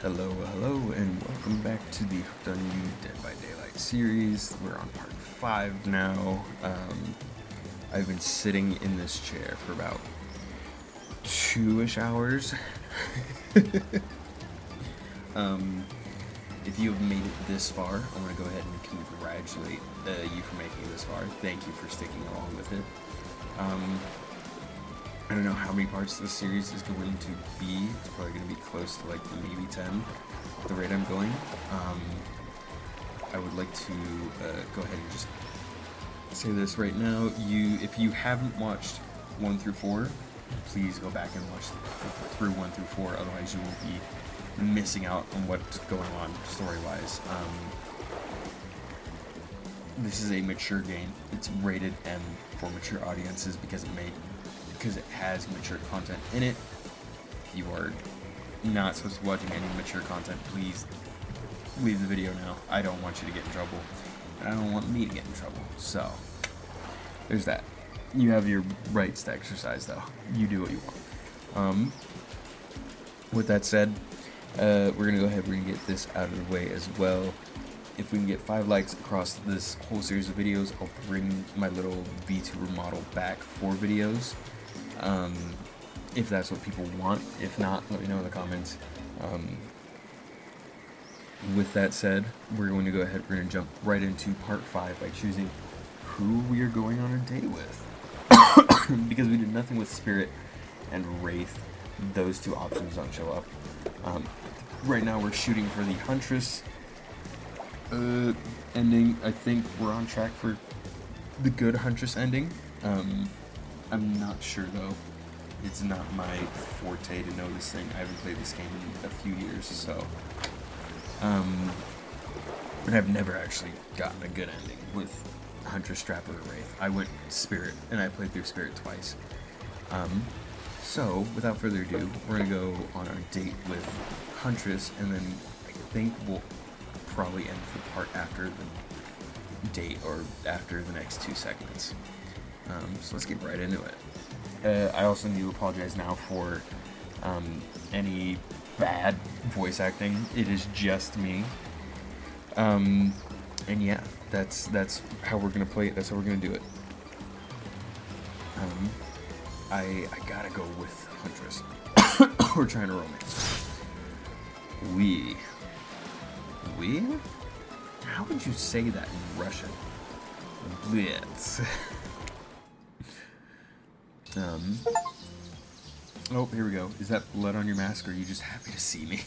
Hello, hello, and welcome back to the Hooked on You Dead by Daylight series. We're on part 5 now. I've been sitting in this chair for about 2-ish hours. If you have made it this far, I want to go ahead and congratulate you for making it this far. Thank you for sticking along with it. I don't know how many parts this series is going to be. It's probably going to be close to like maybe 10 at the rate I'm going. I would like to go ahead and just say this right now. If you haven't watched 1 through 4, please go back and watch through 1 through 4. Otherwise, you will be missing out on what's going on story-wise. This is a mature game. It's rated M for mature audiences because it has mature content in it. If you are not supposed to be watching any mature content, please leave the video now. I don't want you to get in trouble, and I don't want me to get in trouble. So, there's that. You have your rights to exercise, though. You do what you want. With that said, we're going to go ahead and get this out of the way as well. If we can get 5 likes across this whole series of videos, I'll bring my little VTuber model back for videos. If that's what people want. If not, let me know in the comments. With that said, we're going to go ahead, we're going to jump right into part 5 by choosing who we are going on a date with. Because we did nothing with Spirit and Wraith, those 2 options don't show up. Right now we're shooting for the Huntress ending. I think we're on track for the good Huntress ending. I'm not sure though. It's not my forte to know this thing. I haven't played this game in a few years, so and I've never actually gotten a good ending with Huntress, Trapper, or Wraith. I went Spirit, and I played through Spirit twice. So without further ado, we're gonna go on our date with Huntress, and then I think we'll probably end the part after the date or after the next 2 segments. So let's get right into it. I also need to apologize now for any bad voice acting. It is just me. And yeah, that's how we're gonna play it. That's how we're gonna do it. I gotta go with Huntress. We're trying to romance. We? How would you say that in Russian? Blitz. Oh, here we go. Is that blood on your mask, or are you just happy to see me?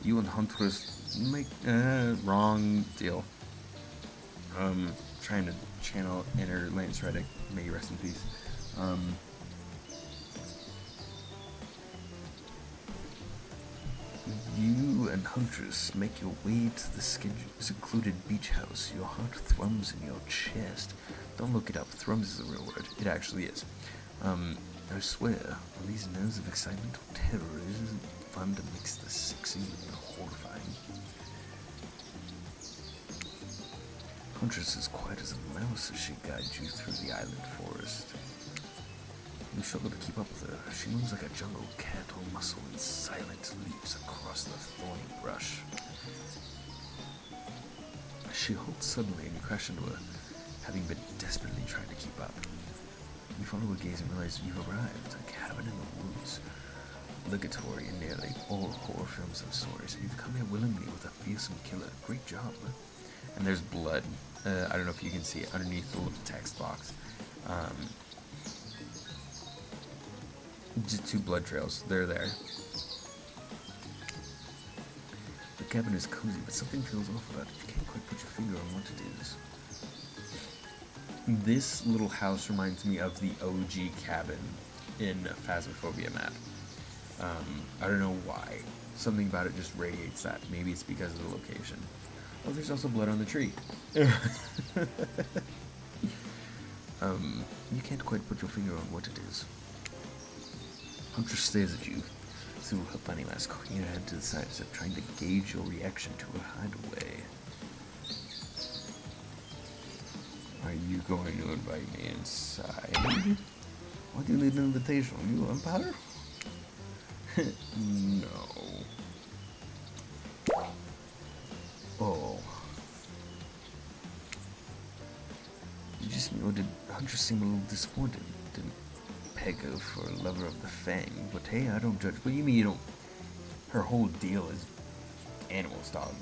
You and Huntress make wrong deal. Trying to channel inner Lance Reddick. May you rest in peace. You and Huntress make your way to the secluded beach house. Your heart thrums in your chest. Don't look it up. Thrums is a real word. It actually is. I swear, on these nerves of excitement or terror, it isn't fun to mix the sexy and the horrifying. Huntress is quiet as a mouse as she guides you through the island forest. You struggle to keep up with her. She moves like a jungle cat, all muscle and silent leaps across the thorny brush. She halts suddenly and you crash into her, having been desperately trying to keep up. You follow her gaze and realize you've arrived, a cabin in the woods. Obligatory in nearly all horror films and stories, and you've come here willingly with a fearsome killer. Great job. And there's blood. I don't know if you can see it underneath the little text box. Just 2 blood trails. They're there. The cabin is cozy, but something feels off about it. You can't quite put your finger on what it is. This little house reminds me of the OG cabin in Phasmophobia map. I don't know why. Something about it just radiates that. Maybe it's because of the location. Oh, there's also blood on the tree. You can't quite put your finger on what it is. Huntress stares at you through her bunny mask, cocking her head to the side as if trying to gauge your reaction to her hideaway. Are you going to invite me inside? Why do you need an invitation? Are you a vampire? No. Oh. You just did Hunter seem a little disappointed? Didn't peg her for a lover of the Fang, but hey, I don't judge. What do you mean you don't? Her whole deal is animals, dog.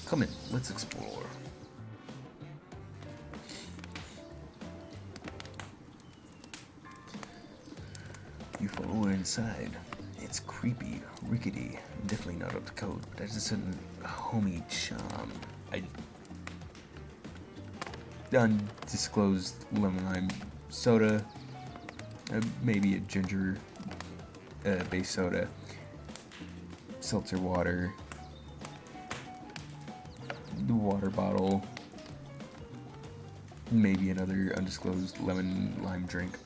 Come in, let's explore. You follow her inside. It's creepy, rickety, definitely not up to code, but has a certain homey charm. Undisclosed lemon lime soda, maybe a ginger based soda, seltzer water, the water bottle, maybe another undisclosed lemon lime drink.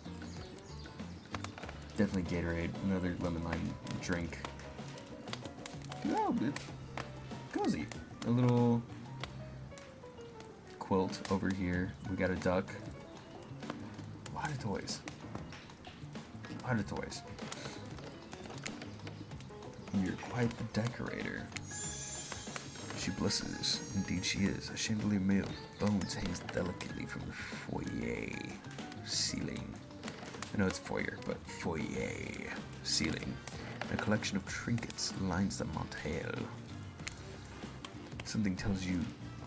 Definitely Gatorade, another lemon lime drink. Oh, it's cozy. A little quilt over here. We got a duck. A lot of toys. A lot of toys. You're quite the decorator. She blushes. Indeed she is. A chandelier made of bones hangs delicately from the foyer ceiling. I know it's foyer, but foyer ceiling. And a collection of trinkets lines the montel. Something tells you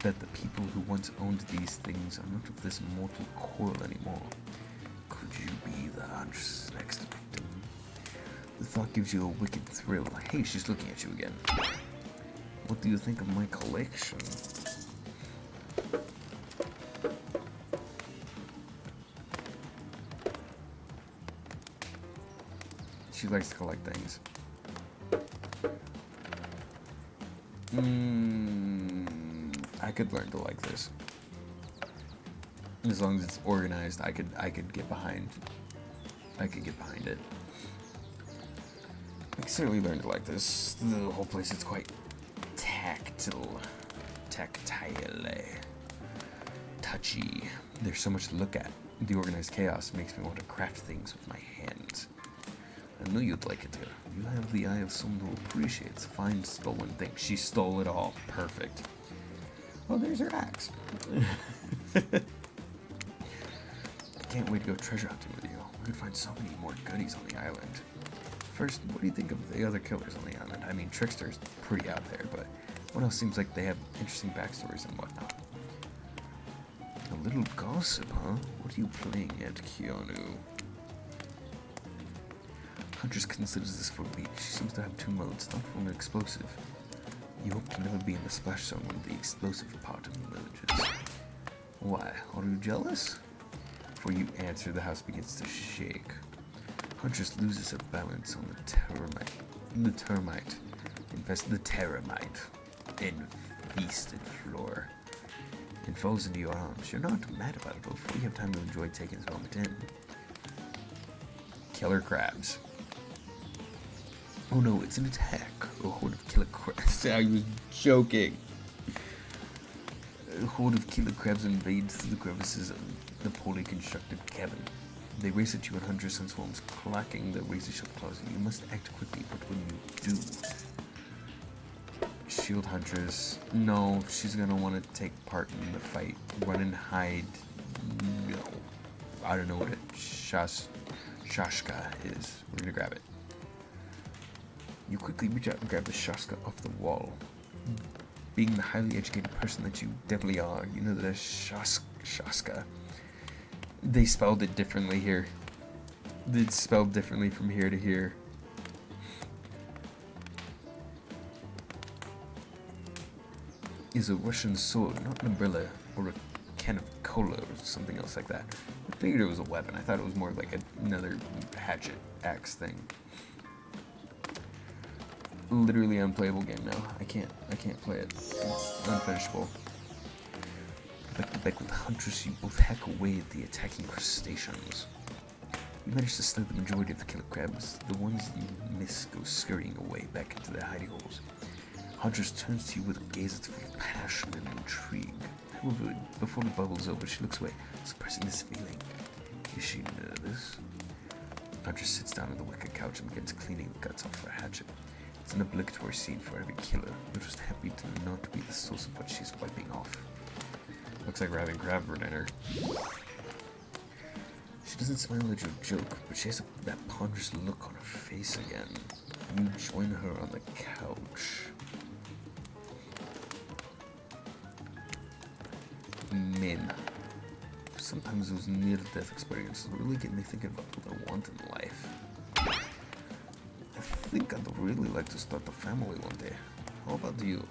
that the people who once owned these things are not of this mortal coil anymore. Could you be the huntress next victim? The thought gives you a wicked thrill. Hey, she's looking at you again. What do you think of my collection? She likes to collect things. I could learn to like this. As long as it's organized, I could get behind. I could get behind it. I could certainly learn to like this. The whole place is quite tactile, touchy. There's so much to look at. The organized chaos makes me want to craft things with my hands. I knew you'd like it here. You have the eye of someone who appreciates fine stolen things. She stole it all. Perfect. Well, there's her axe. I can't wait to go treasure hunting with you. We could find so many more goodies on the island. First, what do you think of the other killers on the island? I mean, Trickster's pretty out there, but what else seems like they have interesting backstories and whatnot? A little gossip, huh? What are you playing at, Keanu? Huntress considers this for beach. She seems to have two modes, thoughtful and explosive. You hope to never be in the splash zone when the explosive part emerges. Why? Are you jealous? Before you answer, the house begins to shake. Huntress loses her balance on the termite. And feasted floor. And falls into your arms. You're not mad about it, but before you have time to enjoy taking this moment in. Killer crabs. Oh no, it's an attack. A horde of killer crabs. I was joking. A horde of killer crabs invades through the crevices of the poorly constructed cabin. They race at you and Huntress transforms, clacking their razor-sharp claws. You must act quickly, but when you do... Shield Huntress. No, she's gonna want to take part in the fight. Run and hide. No. I don't know what it... Shashka is. We're gonna grab it. You quickly reach out and grab the Shashka off the wall. Being the highly educated person that you definitely are, you know that a Shashka. They spelled it differently here. It's spelled differently from here to here. Is a Russian sword, not an umbrella or a can of cola or something else like that. I figured it was a weapon. I thought it was more like another hatchet axe thing. Literally unplayable game now. I can't play it. It's unfinishable. Back to back with Huntress, you both hack away at the attacking crustaceans. You manage to slay the majority of the killer crabs. The ones you miss go scurrying away back into their hidey holes. Huntress turns to you with a gaze that's full of passion and intrigue. However, before the bubble's over, she looks away, suppressing this feeling. Is she nervous? Hunter sits down on the wicker couch and begins cleaning the guts off her hatchet. It's an obligatory scene for every killer. You're just happy to not be the source of what she's wiping off. Looks like we're having crab for dinner. She doesn't smile at your joke, but she has that ponderous look on her face again. You join her on the couch. Men. Sometimes those near-death experiences really get me thinking about what I want in life. I think I'd really like to start a family one day. How about you?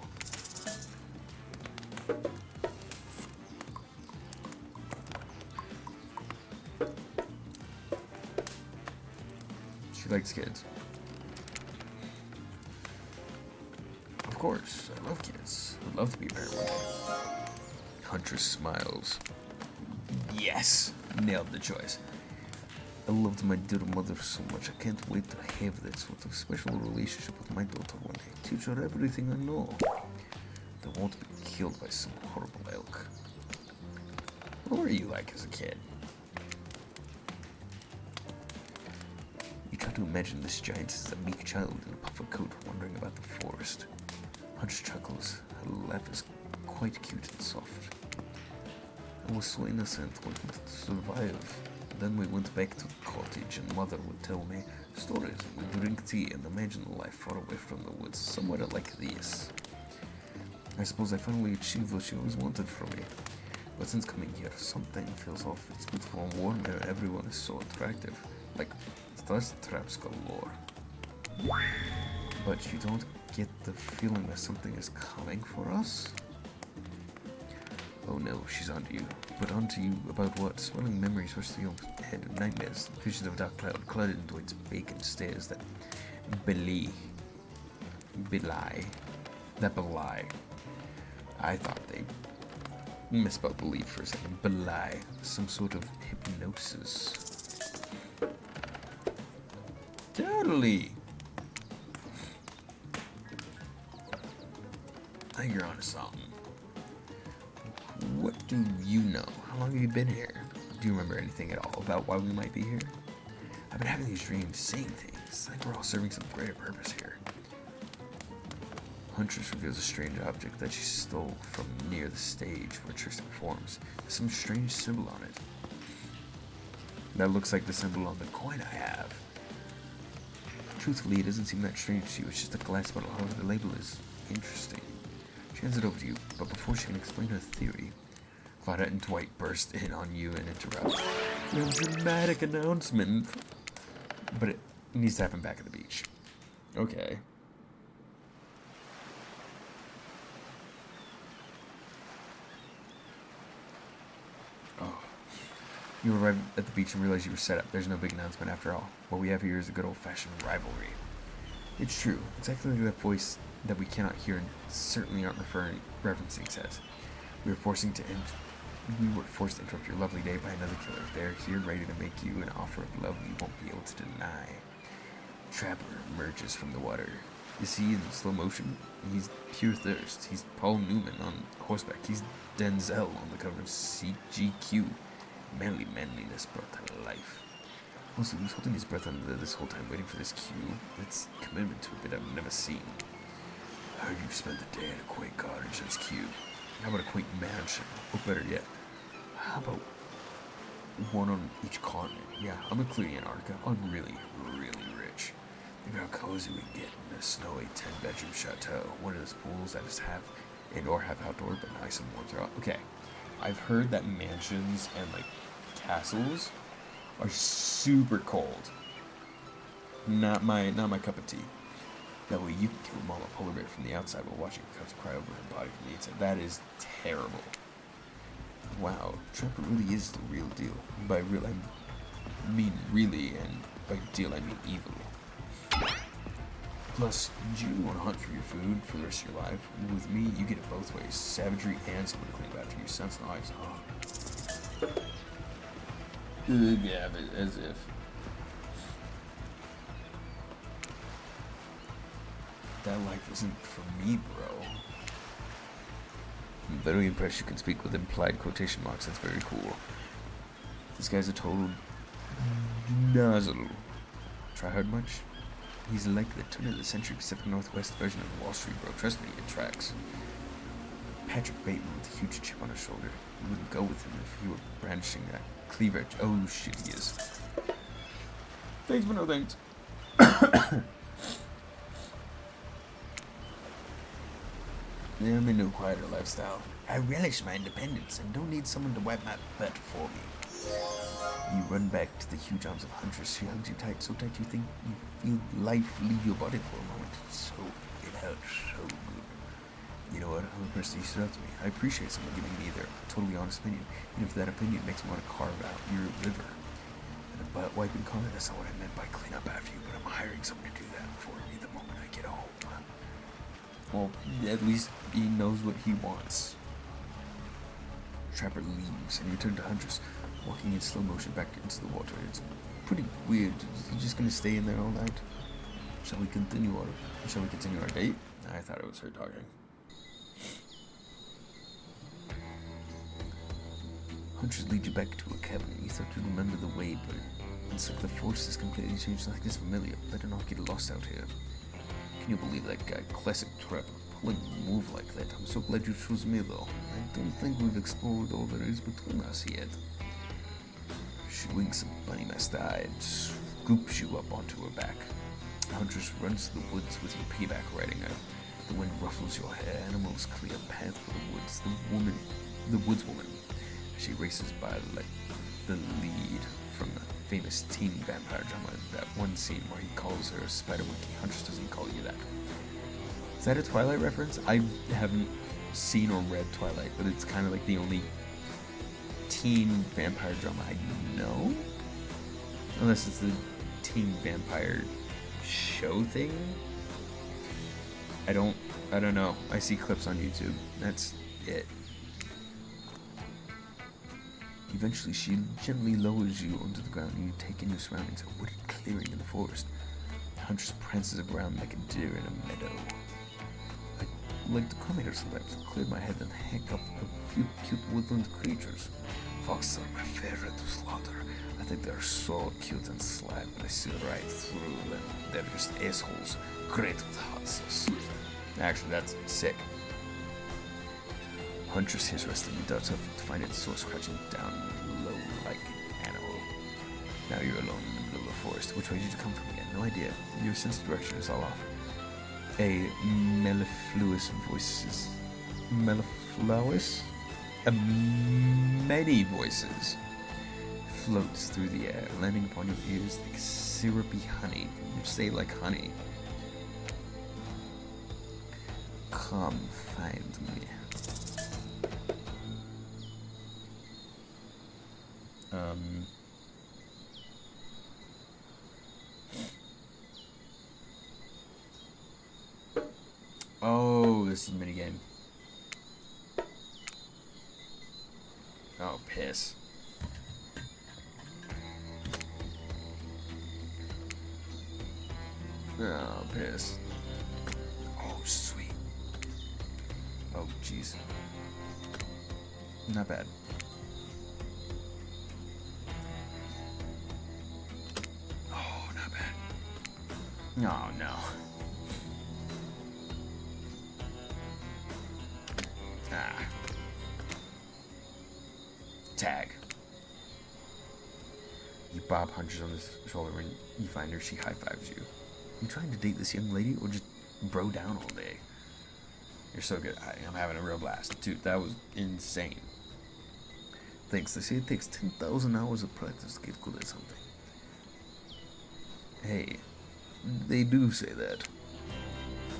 She likes kids. Of course, I love kids. I'd love to be a parent one day. Hunter smiles. Yes! Nailed the choice. I loved my dear mother so much. I can't wait to have that sort of special relationship with my daughter one day. Teach her everything I know. They won't be killed by some horrible elk. What were you like as a kid? You try to imagine this giant as a meek child in a puffer coat wandering about the forest. Hunter chuckles. Her laugh is quite cute and soft. I was so innocent, wanting to survive. Then we went back to the cottage and mother would tell me stories and we'd drink tea and imagine a life far away from the woods, somewhere like this. I suppose I finally achieved what she always wanted from me. But since coming here, something feels off. It's beautiful and warm and everyone is so attractive. Like, thirst traps galore. But you don't get the feeling that something is coming for us? Oh no, she's onto you. But onto you about what? Swelling memories rush through your head, nightmares, visions of a dark cloud clouded into its vacant stares that belie. I thought they misspelled believe for a second. Belie. Some sort of hypnosis. Totally. I think you're onto something. What do you know? How long have you been here? Do you remember anything at all about why we might be here? I've been having these dreams, saying things, like we're all serving some greater purpose here. Huntress reveals a strange object that she stole from near the stage where Tristan performs. There's some strange symbol on it. That looks like the symbol on the coin I have. Truthfully, it doesn't seem that strange to you. It's just a glass bottle. However, the label is interesting. She hands it over to you, but before she can explain her theory, Claudette and Dwight burst in on you and interrupt. We have a dramatic announcement. But it needs to happen back at the beach. Okay. Oh. You arrive at the beach and realize you were set up. There's no big announcement after all. What we have here is a good old-fashioned rivalry. It's true. Exactly like that voice that we cannot hear and certainly aren't referencing says. We were forced to interrupt your lovely day by another killer. They're here ready to make you an offer of love you won't be able to deny. Trapper emerges from the water. You see in slow motion? He's pure thirst. He's Paul Newman on horseback. He's Denzel on the cover of CGQ. Manly manliness brought to life. Also, he was holding his breath under this whole time, waiting for this cue. It's commitment to a bit I've never seen. I heard you spent the day in a quaint cottage that's cute. How about a quaint mansion? Or better yet, how about one on each continent? Yeah, I'm including Antarctica. I'm really, really rich. Think how cozy we get in a snowy 10-bedroom chateau. One of those pools that just have indoor, have outdoor, but nice and warm throughout. Okay, I've heard that mansions and like castles are super cold. Not my cup of tea. That way you can kill a mama polar bear from the outside while watching her cubs cry over her body from the inside. That is terrible. Wow, Trapper really is the real deal. By real, I mean really, and by deal, I mean evil. Plus, do you want to hunt for your food for the rest of your life? With me, you get it both ways. Savagery and someone to clean up after you. Sounds nice, huh? Yeah, but as if. That life isn't for me, bro. I'm very impressed you can speak with implied quotation marks. That's very cool. This guy's a total nozzle. try hard much? He's like the turn-of-the-century Pacific Northwest version of Wall Street, bro. Trust me, it tracks. Patrick Bateman with a huge chip on his shoulder. You wouldn't go with him if he were brandishing that cleaver. Oh shit, he is. Thanks, but no thanks. Yeah, I'm in no quieter lifestyle. I relish my independence and don't need someone to wipe my butt for me. You run back to the huge arms of Huntress. She hugs you tight, so tight you think you feel life leave your body for a moment. It hurts so good. You know what? I'm a person you stood up to me. I appreciate someone giving me their totally honest opinion, even if that opinion makes me want to carve out your liver. And a butt wiping comment, that's not what I meant by clean up after you, but I'm hiring someone to do that for me the moment I get home. Well, at least he knows what he wants. Trapper leaves and you return to Huntress, walking in slow motion back into the water. It's pretty weird. Is he just gonna stay in there all night? Shall we continue our date? I thought it was her talking. Huntress leads you back to a cabin. You thought you'd remember the way, but it's like the force has completely changed. Nothing is familiar. Better not get lost out here. Can you believe that guy? Classic trapper. Pulling a move like that. I'm so glad you chose me, though. I don't think we've explored all there is between us yet. She winks a bunny masked eye and scoops you up onto her back. Huntress runs to the woods with your piggyback riding her. The wind ruffles your hair. Animals clear a path for the woods. The woodswoman. She races by like the lead from the famous teen vampire drama. That one scene where he calls her Spider Monkey. Huntress doesn't call you that. Is that a Twilight reference? I haven't seen or read Twilight, but it's kind of like the only teen vampire drama I know. Unless it's the teen vampire show thing. I don't know. I see clips on YouTube. That's it. Eventually, she gently lowers you onto the ground and you take in your surroundings, a wooded clearing in the forest. The Huntress prances around like a deer in a meadow. I like to come here sometimes, clear my head and hack up a few cute woodland creatures. Foxes are my favorite to slaughter. I think they're so cute and sly, but I see right through them. They're just assholes, great with hot sauce. Actually, that's sick. Huntress hears wrestling and darts up to find its source crouching down low like an animal. Now you're alone in the middle of the forest. Which way did you come from again? No idea. Your sense of direction is all off. A Many voices floats through the air, landing upon your ears like syrupy honey. You say like honey. Come find me. Oh, this is a minigame. Oh, piss. Oh, piss. Oh, sweet. Oh, jeez. Not bad. Oh, not bad. Oh, no. Ah. Tag. You bob Huntress on his shoulder and you find her. She high-fives you. You trying to date this young lady or just bro down all day? You're so good. I'm having a real blast. Dude, that was insane. Thanks. They say it takes 10,000 hours of practice to get good at something. Hey, they do say that.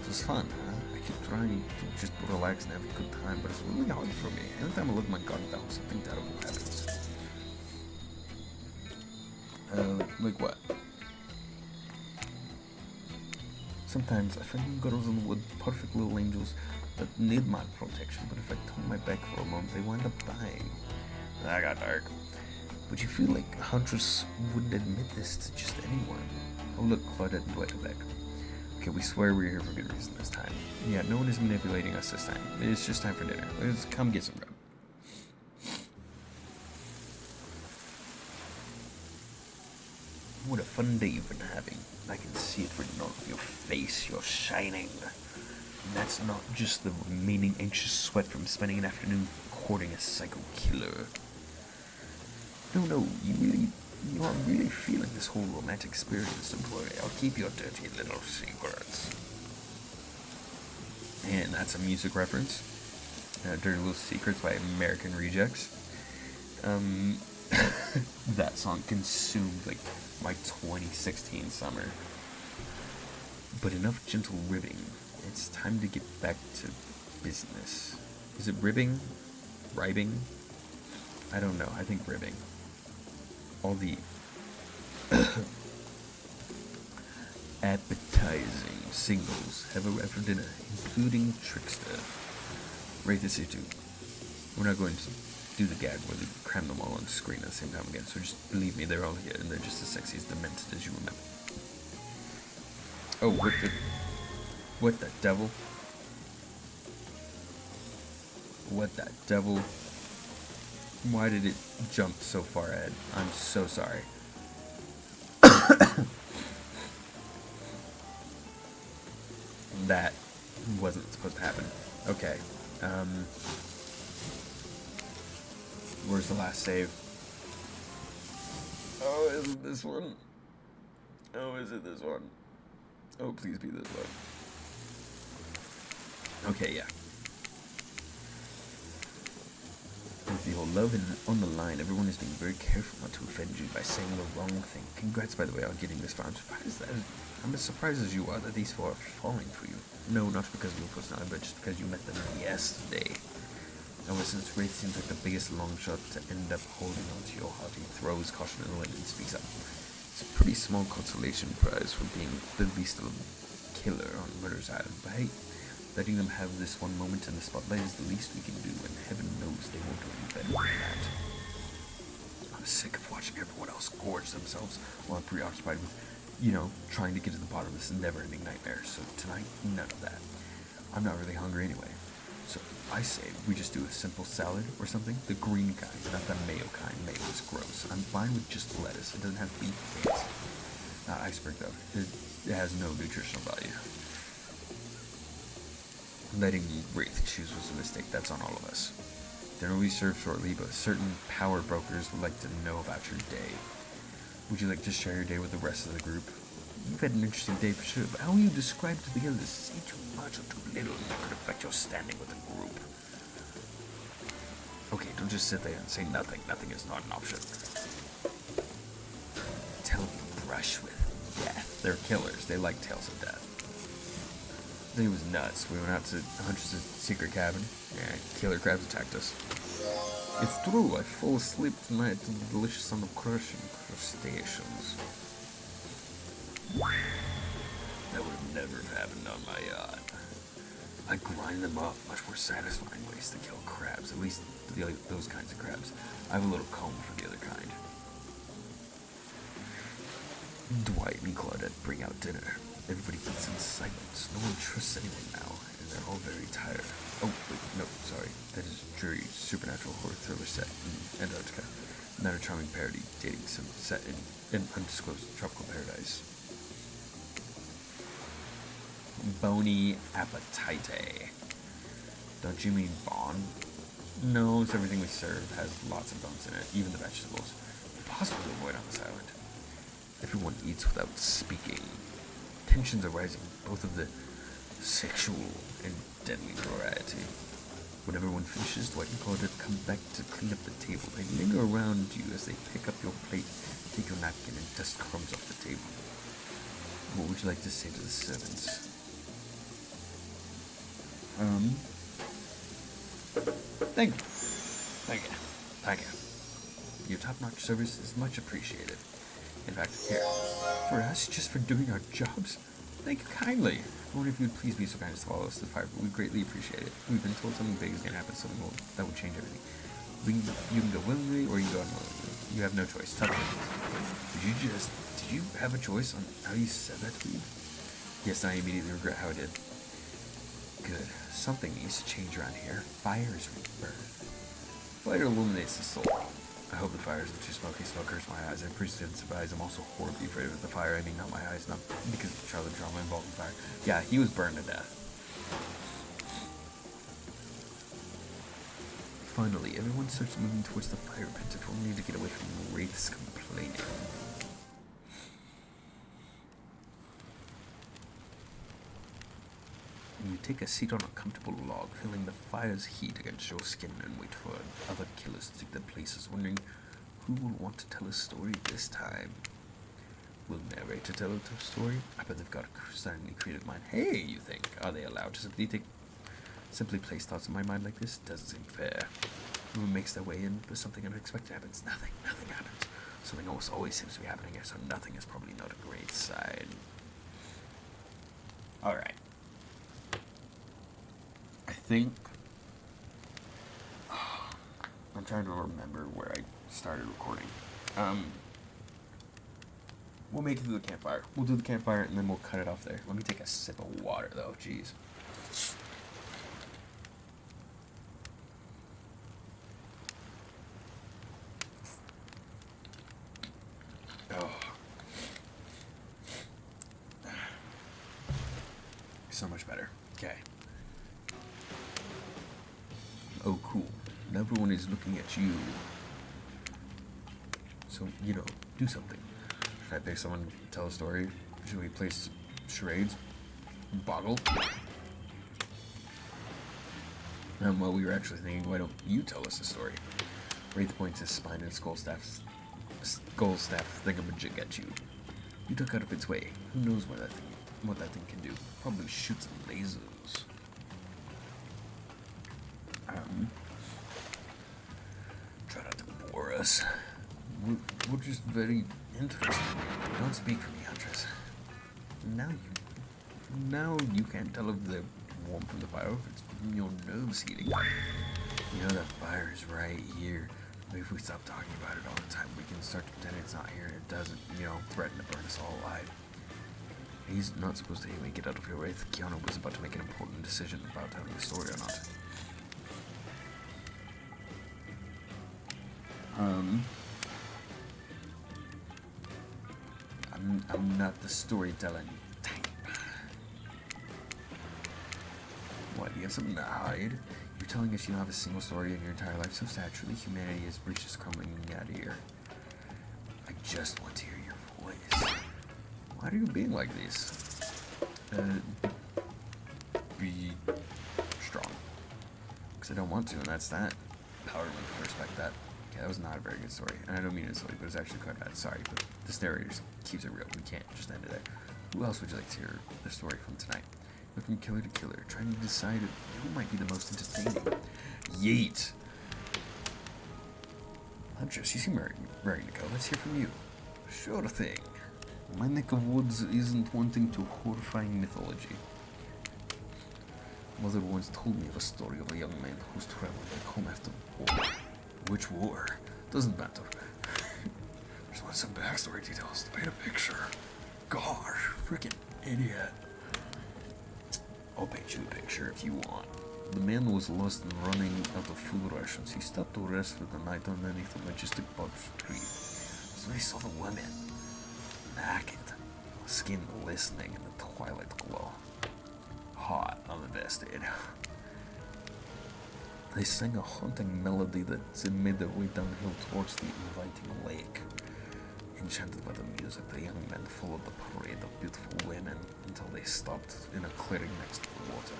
It was fun, huh? I keep trying to just relax and have a good time, but it's really hard for me. Anytime I let my guard down, something terrible happens. Like what? Sometimes I find girls in the wood, perfect little angels that need my protection, but if I turn my back for a moment, they wind up dying. That got dark. But you feel like Huntress wouldn't admit this to just anyone. Oh look, Claudette and Dwight are back. Okay, we swear we're here for good reason this time. Yeah, no one is manipulating us this time. It's just time for dinner. Let's come get some grub. What a fun day you've been having. I can see it written on your face. You're shining. And that's not just the remaining anxious sweat from spending an afternoon courting a psycho killer. No, you are really feeling this whole romantic experience. Don't worry, I'll keep your dirty little secrets. And that's a music reference. Dirty Little Secrets by American Rejects. That song consumed like my 2016 summer. But enough gentle ribbing. It's time to get back to business. Is it ribbing? Ribbing? I don't know. I think ribbing. All the appetizing singles have arrived for dinner, including Trickster. Rate this here too. We're not going to do the gag where they cram them all on the screen at the same time again, so just believe me, they're all here, and they're just as sexy as demented as you remember. Oh, what the devil? What the devil? Why did it jump so far ahead? I'm so sorry. That wasn't supposed to happen. Okay. Where's the last save? Oh, is it this one? Oh, is it this one? Oh, please be this one. Okay, yeah. With the old love on the line, everyone is being very careful not to offend you by saying the wrong thing. Congrats, by the way, on getting this far. I'm as surprised as you are that these four are falling for you. No, not because of your personality, but just because you met them yesterday. Ever since Wraith seems like the biggest long shot to end up holding on to your heart, he throws caution in the wind and speaks up. It's a pretty small consolation prize for being the least of a killer on Murder's Island, but hey, letting them have this one moment in the spotlight is the least we can do, and heaven knows they won't do any better than that. I'm sick of watching everyone else gorge themselves while I'm preoccupied with, trying to get to the bottom of this never-ending nightmare, so tonight, none of that. I'm not really hungry anyway. So I say we just do a simple salad or something. The green kind, not the mayo kind. Mayo is gross. I'm fine with just lettuce. It doesn't have to be it. Not iceberg though. It has no nutritional value. Letting Wraith choose was a mistake. That's on all of us. Dinner will be served shortly, but certain power brokers would like to know about your day. Would you like to share your day with the rest of the group? You've had an interesting day for sure, but how will you describe to the others? Say too much or too little that could affect your standing with the group. Okay, don't just sit there and say nothing. Nothing is not an option. Tell you brush with death. They're killers. They like tales of death. Then it was nuts. We went out to Huntress' secret cabin, and killer crabs attacked us. It's true, I fall asleep tonight to the delicious sound of crushing crustaceans. That would have never happened on my yacht. I grind them up, much more satisfying ways to kill crabs, at least those kinds of crabs. I have a little comb for the other kind. Dwight and Claudette bring out dinner. Everybody eats in silence. No one trusts anyone now, and they're all very tired. Oh, wait, no, sorry. That is Jury's supernatural horror thriller set in Antarctica. Not a charming parody dating sim set in an undisclosed tropical paradise. Bony appetite. Don't you mean bon? No, it's everything we serve has lots of bones in it, even the vegetables. Impossible to avoid on this island. Everyone eats without speaking. Tensions are rising, both of the sexual and deadly variety. When everyone finishes, Dwight and Claudette come back to clean up the table. They linger around you as they pick up your plate, take your napkin, and dust crumbs off the table. What would you like to say to the servants? Thank you. Thank you. Thank you. Your top-notch service is much appreciated. In fact, here, for us, just for doing our jobs, thank you kindly. I wonder if you would please be so kind as to follow us to the fire, but we greatly appreciate it. We've been told something big is going to happen, that will change everything. You can go willingly, or you can go unwillingly. You have no choice. Tough choice. Did you have a choice on how you said that to me? Yes, I immediately regret how I did. Good. Something needs to change around here. Fire is rebirth. Fire illuminates the soul. I hope the fire isn't too smoky. Smoke hurts my eyes. I'm pretty sensitized. I'm also horribly afraid of the fire. I mean, not my eyes, not because of childhood trauma involved in fire. Yeah, he was burned to death. Finally, everyone starts moving towards the fire pit. If only to get away from Wraith's complaining. You take a seat on a comfortable log, feeling the fire's heat against your skin, and wait for other killers to take their places, wondering who will want to tell a story this time. Will narrator tell a story? I bet they've got a stunningly creative mind. Hey, you think? Are they allowed to simply place thoughts in my mind like this? Doesn't seem fair. Everyone makes their way in, but something unexpected happens. Nothing happens. Something always seems to be happening here, so nothing is probably not a great sign. Alright. I think... I'm trying to remember where I started recording. We'll make it through the campfire. We'll do the campfire, and then we'll cut it off there. Let me take a sip of water, though. Jeez. So much better. Okay. Oh, cool. Now everyone is looking at you. So, do something. Should I pick someone to tell a story? Should we play charades? Boggle? Well, we were actually thinking, why don't you tell us a story? Wraith points his spine and skull staff thingamajig at you. You duck out of its way. Who knows what that thing can do? Probably shoots lasers. Try not to bore us. We're just very interested. Don't speak for me, Huntress. Now you can't tell if the warmth from the fire, if it's your nose heating. That fire is right here. Maybe if we stop talking about it all the time, we can start to pretend it's not here and it doesn't, threaten to burn us all alive. He's not supposed to hear me. Get out of your wraith. Keanu was about to make an important decision about telling the story or not. I'm not the storytelling type. What, you have something to hide? You're telling us you don't have a single story in your entire life, so sad. Truly, humanity is breaches crumbling out of here. I just want to hear your voice. Why are you being like this? Be strong. Because I don't want to, and that's that. Power women can respect that. Okay, that was not a very good story. And I don't mean it silly, but it's actually quite bad. Sorry, but this narrator keeps it real. We can't just end it there. Who else would you like to hear the story from tonight? We're from killer to killer, trying to decide who might be the most entertaining. Yeet! Huntress, you seem ready to go. Let's hear from you. Sure thing. My neck of woods isn't wanting to horrifying mythology. Mother once told me of a story of a young man who's traveled back home after the war. Which war? Doesn't matter. Just want some backstory details to paint a picture. Gosh, freaking idiot. I'll paint you a picture if you want. The man was lost and running out of food rations. He stopped to rest for the night underneath a majestic birch tree. So he saw the women, naked, skin glistening in the twilight glow. Hot, unvested. They sang a haunting melody that made their way downhill towards the inviting lake. Enchanted by the music, the young men followed the parade of beautiful women until they stopped in a clearing next to the water.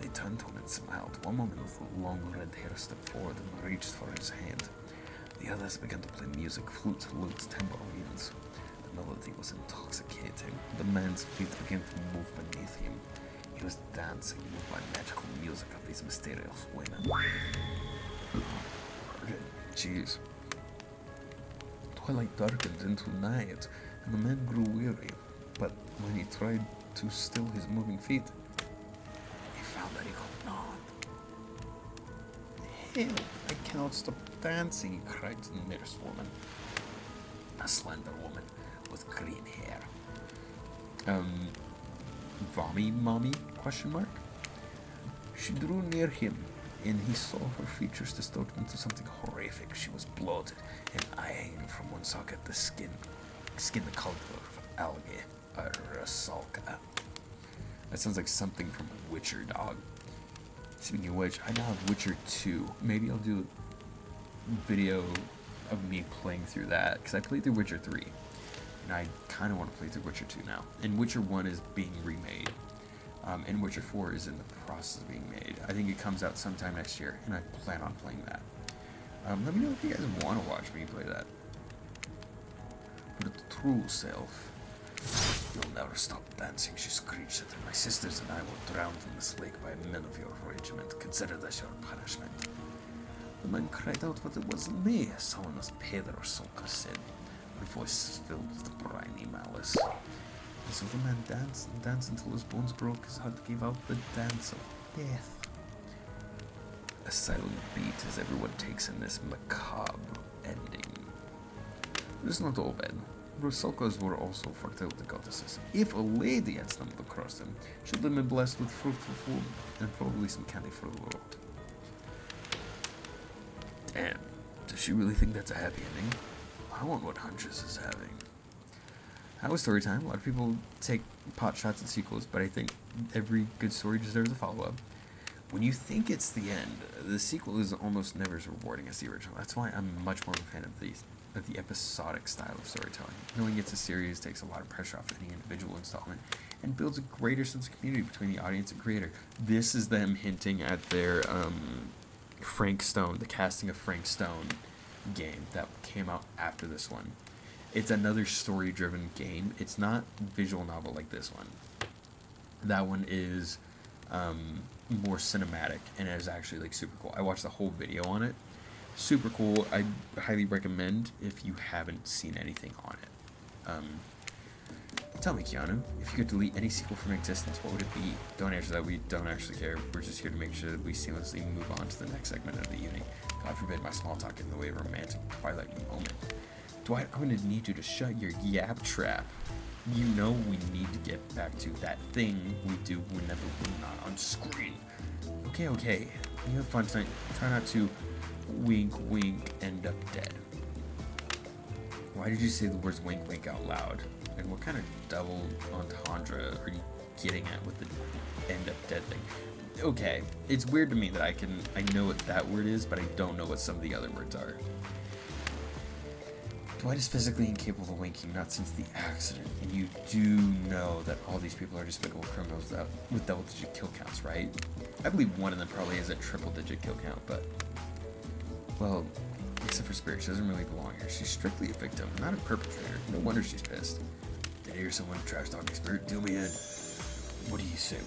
They turned to him and smiled. One woman with long red hair stepped forward and reached for his hand. The others began to play music, flutes, lutes, tambourines. The melody was intoxicating. The man's feet began to move beneath him. He was dancing, moved by magical music of these mysterious women. Jeez. Twilight darkened into night, and the man grew weary. But when he tried to still his moving feet, he found that he could not. Help! I cannot stop dancing, cried the nearest woman. A slender woman with green hair. Vommy mommy? Question mark. She drew near him, and he saw her features distorted into something horrific. She was bloated and eye hanging from one socket, the skin the color of algae. A Rusalka. That sounds like something from Witcher, dog. Speaking of which, I now have Witcher 2. Maybe I'll do a video of me playing through that, because I played through Witcher 3, and I kind of want to play through Witcher 2 now. And Witcher 1 is being remade, and Witcher 4 is in the process of being made. I think it comes out sometime next year, and I plan on playing that. Let me know if you guys want to watch me play that. But the true self, you'll never stop dancing, she screeched at her. My sisters and I were drowned in this lake by men of your regiment. Consider this your punishment. The man cried out, but it wasn't me. Someone was Pedro, Solka said. Her voice filled with briny malice. And so the man danced and danced until his bones broke. His heart gave out the dance of death. A silent beat as everyone takes in this macabre ending. It is not all bad. Rusalkas were also fertility goddesses. If a lady had stumbled across them, she'd have been blessed with fruitful food and probably some candy for the world. Damn, does she really think that's a happy ending? I want what Huntress is having. That was story time. A lot of people take pot shots at sequels, but I think every good story deserves a follow-up. When you think it's the end, the sequel is almost never as rewarding as the original. That's why I'm much more of a fan of the episodic style of storytelling. Knowing it's a series takes a lot of pressure off any individual installment and builds a greater sense of community between the audience and creator. This is them hinting at their Frank Stone, the casting of Frank Stone game that came out after this one. It's another story-driven game. It's not visual novel like this one. That one is more cinematic and it is actually like super cool. I watched the whole video on it. Super cool. I highly recommend if you haven't seen anything on it. Tell me, Keanu, if you could delete any sequel from existence, what would it be? Don't answer that. We don't actually care. We're just here to make sure that we seamlessly move on to the next segment of the evening. God forbid my small talk in the way of a romantic twilight moment. Dwight, I'm going to need you to shut your yap trap. You know we need to get back to that thing we do whenever we're not on screen. Okay. You have fun tonight. Try not to wink, end up dead. Why did you say the words wink, out loud? And what kind of double entendre are you getting at with the end up dead thing? Okay, it's weird to me that I know what that word is, but I don't know what some of the other words are. Dwight is physically incapable of winking, not since the accident, and you do know that all these people are despicable criminals with double-digit kill counts, right? I believe one of them probably has a triple-digit kill count, but, well, except for Spirit, she doesn't really belong here. She's strictly a victim, not a perpetrator. No wonder she's pissed. Did I hear someone trash talking Spirit? Deal me in. What do you say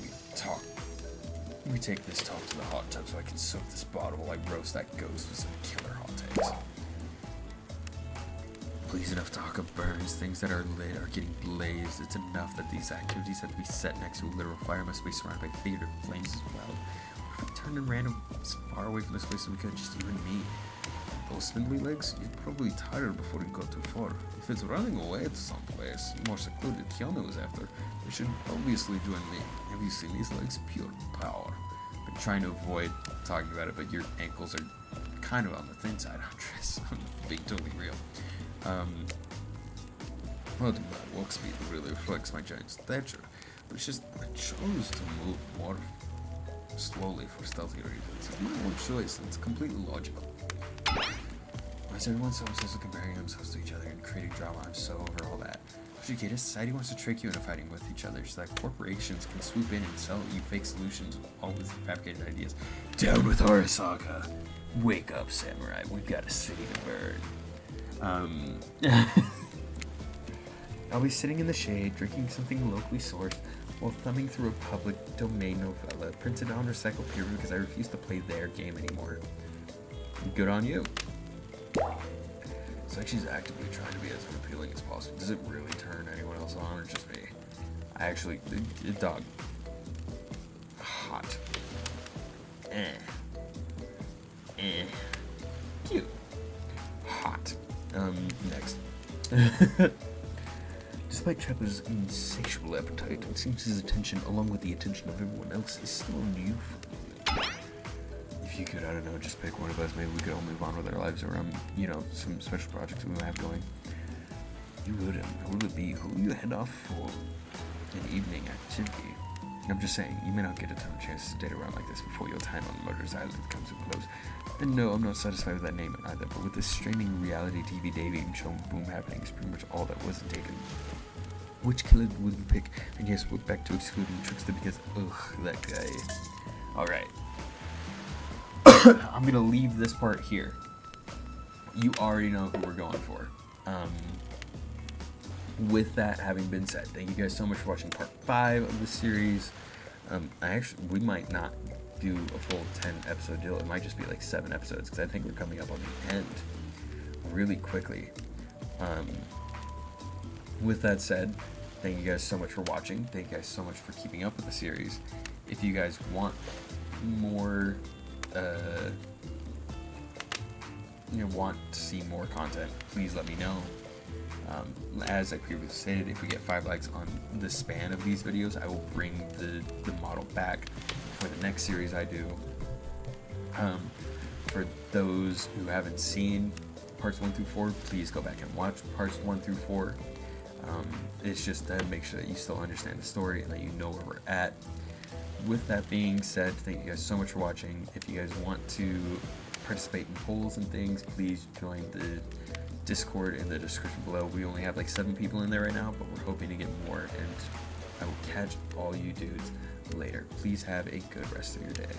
we take this talk to the hot tub so I can soak this bottle while I roast that ghost with some killer hot takes. Please, enough talk of burns. Things that are lit are getting blazed. It's enough that these activities have to be set next to a literal fire, must be surrounded by figurative flames as well. What if we turned and ran as far away from this place as we could, just you and me? Those spindly legs, you're probably tired before you go too far. If it's running away to someplace more secluded Keanu is after, you should obviously join me. Have you seen these legs? Pure power. Been trying to avoid talking about it, but your ankles are kind of on the thin side, Andres. I'm being totally real. Well, my walk speed really reflects my giant stature, but it's just I chose to move more slowly for stealthy reasons. It's my own choice, and it's completely logical. As everyone so obsessed with comparing themselves to each other and creating drama, I'm so over all that. Educated society wants to trick you into fighting with each other so that corporations can swoop in and sell you fake solutions, all with fabricated ideas. Down with Arasaka! Wake up, samurai. We've got a city to burn. I'll be sitting in the shade, drinking something locally sourced, while thumbing through a public domain novella printed on recycled paper because I refuse to play their game anymore. Good on you. It's like she's actively trying to be as unappealing as possible. Does it really turn anyone else on, or just me? I actually, dog. Hot. Cute. Hot. Next. Despite Trapper's insatiable appetite, it seems his attention, along with the attention of everyone else, is still new for me. If if you could, I don't know, just pick one of us, maybe we could all move on with our lives, or some special projects we might have going. Who would it be? Who will you head off for an evening activity? I'm just saying, you may not get a ton of chances to date around like this before your time on Murder's Island comes to a close. And no, I'm not satisfied with that name either, but with this streaming reality TV dating show boom happening is pretty much all that wasn't taken. Which killer would you pick? And yes, we're back to excluding Trickster because, ugh, that guy. Alright. I'm gonna leave this part here. You already know who we're going for. With that having been said, thank you guys so much for watching part 5 of the series. We might not do a full 10 episode deal. It might just be like 7 episodes because I think we're coming up on the end really quickly. With that said, thank you guys so much for watching. Thank you guys so much for keeping up with the series. If you guys want more, want to see more content, please let me know. As I previously stated, if we get 5 likes on the span of these videos, I will bring the model back for the next series I do. For those who haven't seen parts 1 through 4, please go back and watch parts 1 through 4. It's just to make sure that you still understand the story and that you know where we're at. With that being said, thank you guys so much for watching. If you guys want to participate in polls and things, please join the Discord in the description below. We only have like 7 people in there right now, but we're hoping to get more, and I will catch all you dudes later. Please have a good rest of your day.